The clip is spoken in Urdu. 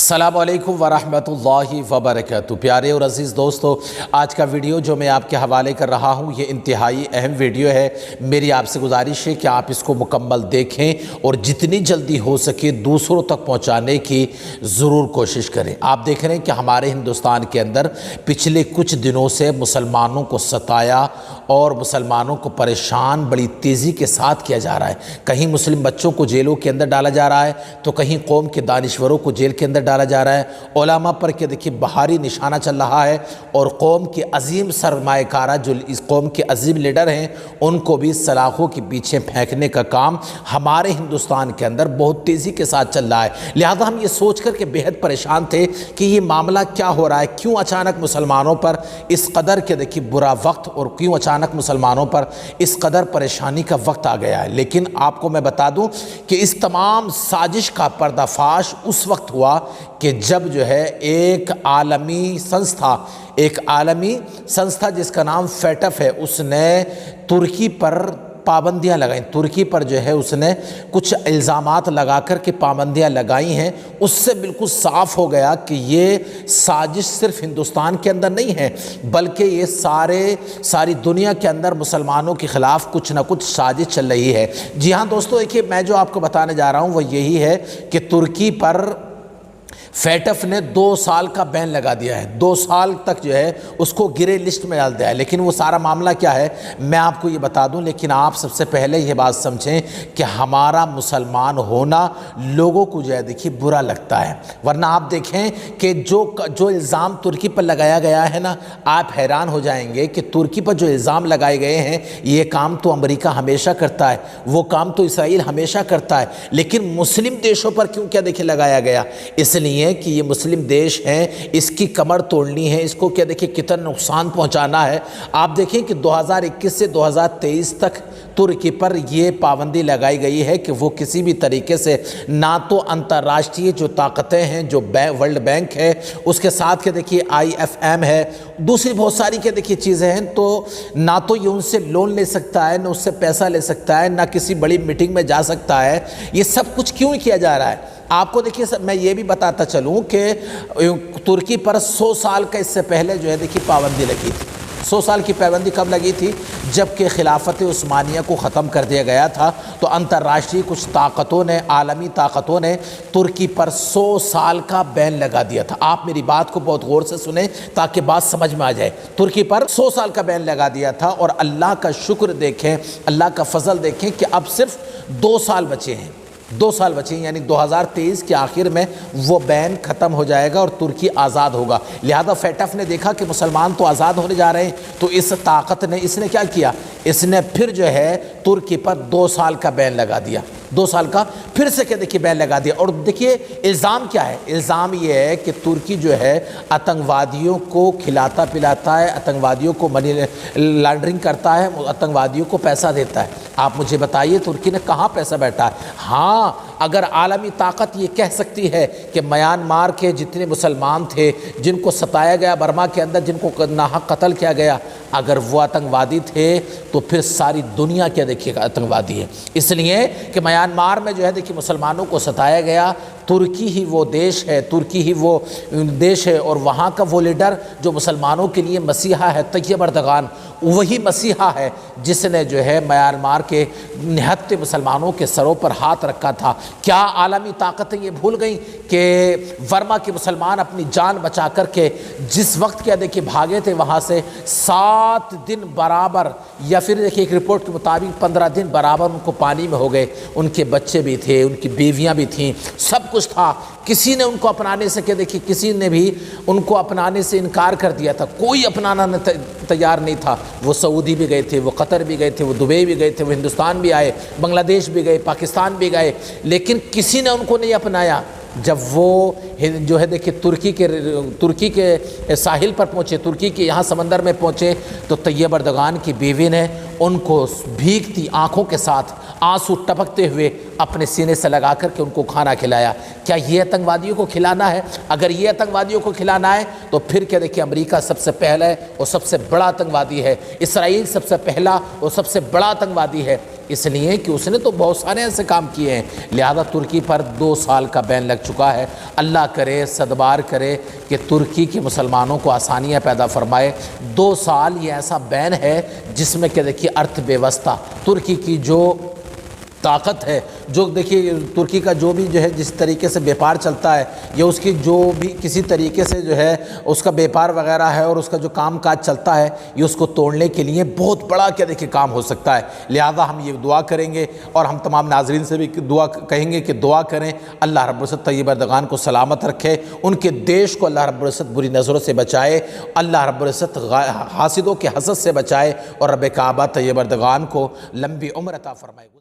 السلام علیکم ورحمۃ اللہ وبرکاتہ۔ پیارے اور عزیز دوستو، آج کا ویڈیو جو میں آپ کے حوالے کر رہا ہوں یہ انتہائی اہم ویڈیو ہے۔ میری آپ سے گزارش ہے کہ آپ اس کو مکمل دیکھیں اور جتنی جلدی ہو سکے دوسروں تک پہنچانے کی ضرور کوشش کریں۔ آپ دیکھ رہے ہیں کہ ہمارے ہندوستان کے اندر پچھلے کچھ دنوں سے مسلمانوں کو ستایا اور مسلمانوں کو پریشان بڑی تیزی کے ساتھ کیا جا رہا ہے۔ کہیں مسلم بچوں کو جیلوں کے اندر ڈالا جا رہا ہے تو کہیں قوم کے دانشوروں کو جیل کے اندر ڈالا جا رہا ہے۔ علماء پر کہ دیکھیے بہاری نشانہ چل رہا ہے اور قوم کے عظیم سرمایہ کارہ جو اس قوم کے عظیم لیڈر ہیں ان کو بھی سلاخوں کے پیچھے پھینکنے کا کام ہمارے ہندوستان کے اندر بہت تیزی کے ساتھ چل رہا ہے۔ لہذا ہم یہ سوچ کر کہ بہت پریشان تھے کہ یہ معاملہ کیا ہو رہا ہے، کیوں اچانک مسلمانوں پر اس قدر کہ دیکھیے برا وقت اور کیوں اچانک مسلمانوں پر اس قدر پریشانی کا وقت آ گیا ہے۔ لیکن آپ کو میں بتا دوں کہ اس تمام سازش کا پردہ فاش اس وقت ہوا کہ جب جو ہے ایک عالمی سنستھا جس کا نام فیٹف ہے اس نے ترکی پر پابندیاں لگائیں۔ ترکی پر جو ہے اس نے کچھ الزامات لگا کر کے پابندیاں لگائی ہیں۔ اس سے بالکل صاف ہو گیا کہ یہ سازش صرف ہندوستان کے اندر نہیں ہے بلکہ یہ ساری دنیا کے اندر مسلمانوں کے خلاف کچھ نہ کچھ سازش چل رہی ہے۔ جی ہاں دوستو، دیکھیے میں جو آپ کو بتانے جا رہا ہوں وہ یہی ہے کہ ترکی پر فیٹف نے 2 سال کا بین لگا دیا ہے۔ 2 سال تک جو ہے اس کو گرے لسٹ میں ڈال دیا ہے۔ لیکن وہ سارا معاملہ کیا ہے میں آپ کو یہ بتا دوں، لیکن آپ سب سے پہلے یہ بات سمجھیں کہ ہمارا مسلمان ہونا لوگوں کو جو ہے دیکھیے برا لگتا ہے، ورنہ آپ دیکھیں کہ جو الزام ترکی پر لگایا گیا ہے نا، آپ حیران ہو جائیں گے کہ ترکی پر جو الزام لگائے گئے ہیں یہ کام تو امریکہ ہمیشہ کرتا ہے، وہ کام تو اسرائیل ہمیشہ کرتا ہے، لیکن مسلم دیشوں پر کیوں کیا دیکھیں لگایا گیا؟ اس لیے کہ یہ مسلم دیش ہیں، اس کی کمر توڑنی ہے، اس کو کیا دیکھیں کتنا نقصان پہنچانا ہے۔ آپ دیکھیں کہ 2021 سے 2023 تک ترکی پر یہ پابندی لگائی گئی ہے کہ وہ کسی بھی طریقے سے نہ تو انترراشٹریہ جو طاقتیں ہیں جو ورلڈ بینک ہے، اس کے ساتھ کہ دیکھیے IFM ہے، دوسری بہت ساری کہ دیکھیے چیزیں ہیں، تو نہ تو یہ ان سے لون لے سکتا ہے، نہ اس سے پیسہ لے سکتا ہے، نہ کسی بڑی میٹنگ میں جا سکتا ہے۔ یہ سب کچھ کیوں کیا جا رہا ہے؟ آپ کو دیکھیے میں یہ بھی بتاتا چلوں کہ ترکی پر 100 سال کا اس سے پہلے جو ہے دیکھیے پابندی لگی تھی۔ 100 سال کی پابندی کب لگی تھی؟ جبکہ خلافت عثمانیہ کو ختم کر دیا گیا تھا تو انترراشٹریہ کچھ طاقتوں نے، عالمی طاقتوں نے ترکی پر 100 سال کا بین لگا دیا تھا۔ آپ میری بات کو بہت غور سے سنیں تاکہ بات سمجھ میں آ جائے۔ ترکی پر 100 سال کا بین لگا دیا تھا اور اللہ کا شکر دیکھیں، اللہ کا فضل دیکھیں کہ اب صرف 2 سال بچے ہیں، 2 سال بچے ہیں، یعنی 2023 کے آخر میں وہ بین ختم ہو جائے گا اور ترکی آزاد ہوگا۔ لہذا فیٹف نے دیکھا کہ مسلمان تو آزاد ہونے جا رہے ہیں تو اس طاقت نے اس نے کیا کیا؟ اس نے پھر جو ہے ترکی پر 2 سال کا بین لگا دیا، 2 سال کا پھر سے کہ دیکھیے بین لگا دیا۔ اور دیکھیے الزام کیا ہے؟ الزام یہ ہے کہ ترکی جو ہے آتنکوادیوں کو کھلاتا پلاتا ہے، آتنکوادیوں کو منی لانڈرنگ کرتا ہے، آتنکوادیوں کو پیسہ دیتا ہے۔ آپ مجھے بتائیے ترکی نے کہاں پیسہ بیٹھا ہے؟ ہاں، اگر عالمی طاقت یہ کہہ سکتی ہے کہ میانمار کے جتنے مسلمان تھے جن کو ستایا گیا برما کے اندر، جن کو ناحق قتل کیا گیا، اگر وہ آتنکوادی تھے تو پھر ساری دنیا کیا دیکھیے گا آتنکوادی ہے۔ اس لیے کہ میانمار میں جو ہے دیکھیے مسلمانوں کو ستایا گیا، ترکی ہی وہ دیش ہے اور وہاں کا وہ لیڈر جو مسلمانوں کے لیے مسیحا ہے، طیب اردغان، وہی مسیحا ہے جس نے جو ہے میانمار کے نہتے مسلمانوں کے سروں پر ہاتھ رکھا تھا۔ کیا عالمی طاقتیں یہ بھول گئیں کہ ورما کے مسلمان اپنی جان بچا کر کے جس وقت کیا دیکھیے بھاگے تھے وہاں سے 7 دن برابر، یا پھر دیکھیے ایک رپورٹ کے مطابق 15 دن برابر ان کو پانی میں ہو گئے، ان کے بچے بھی تھے، ان کی بیویاں بھی تھیں، سب کچھ تھا، کسی نے ان کو اپنانے سے کہ دیکھیے کسی نے بھی ان کو اپنانے سے انکار کر دیا تھا، کوئی اپنانا تیار نہیں تھا۔ وہ سعودی بھی گئے تھے، وہ قطر بھی گئے تھے، وہ دبئی بھی گئے تھے، وہ ہندوستان بھی آئے، بنگلہ دیش بھی گئے، پاکستان بھی گئے، لیکن کسی نے ان کو نہیں اپنایا۔ جب وہ جو ہے دیکھیے ترکی کے ساحل پر پہنچے، ترکی کے یہاں سمندر میں پہنچے تو طیب اردغان کی بیوی نے ان کو بھیگتی آنکھوں کے ساتھ آنسو ٹپکتے ہوئے اپنے سینے سے لگا کر کے ان کو کھانا کھلایا۔ کیا یہ آتنکوادیوں کو کھلانا ہے؟ اگر یہ آتنکوادیوں کو کھلانا ہے تو پھر کیا دیکھیے امریکہ سب سے پہلا اور سب سے بڑا آتنکوادی ہے، اسرائیل سب سے پہلا اور سب سے بڑا آتنکوادی ہے، اس لیے کہ اس نے تو بہت سارے ایسے کام کیے ہیں، لہذا ترکی پر 2 سال کا بین لگ چکا ہے۔ اللہ کرے، صدبار کرے کہ ترکی کے مسلمانوں کو آسانیاں پیدا فرمائے۔ 2 سال یہ ایسا بین ہے جس میں کہ دیکھیے ارتھ ویوستھا، ترکی کی جو طاقت ہے، جو دیکھیے ترکی کا جو بھی جو ہے جس طریقے سے بیپار چلتا ہے، یا اس کی جو بھی کسی طریقے سے جو ہے اس کا بیپار وغیرہ ہے اور اس کا جو کام کاج چلتا ہے، یہ اس کو توڑنے کے لیے بہت بڑا کیا دیکھیے کام ہو سکتا ہے۔ لہذا ہم یہ دعا کریں گے اور ہم تمام ناظرین سے بھی دعا کہیں گے کہ دعا کریں، اللہ رب العزت طیب اردغان کو سلامت رکھے، ان کے دیش کو اللہ رب العزت بری نظروں سے بچائے، اللہ رب العزت حاسدوں کے حسد سے بچائے، اور رب کعبہ طیب اردغان کو لمبی عمر عطا فرمائے۔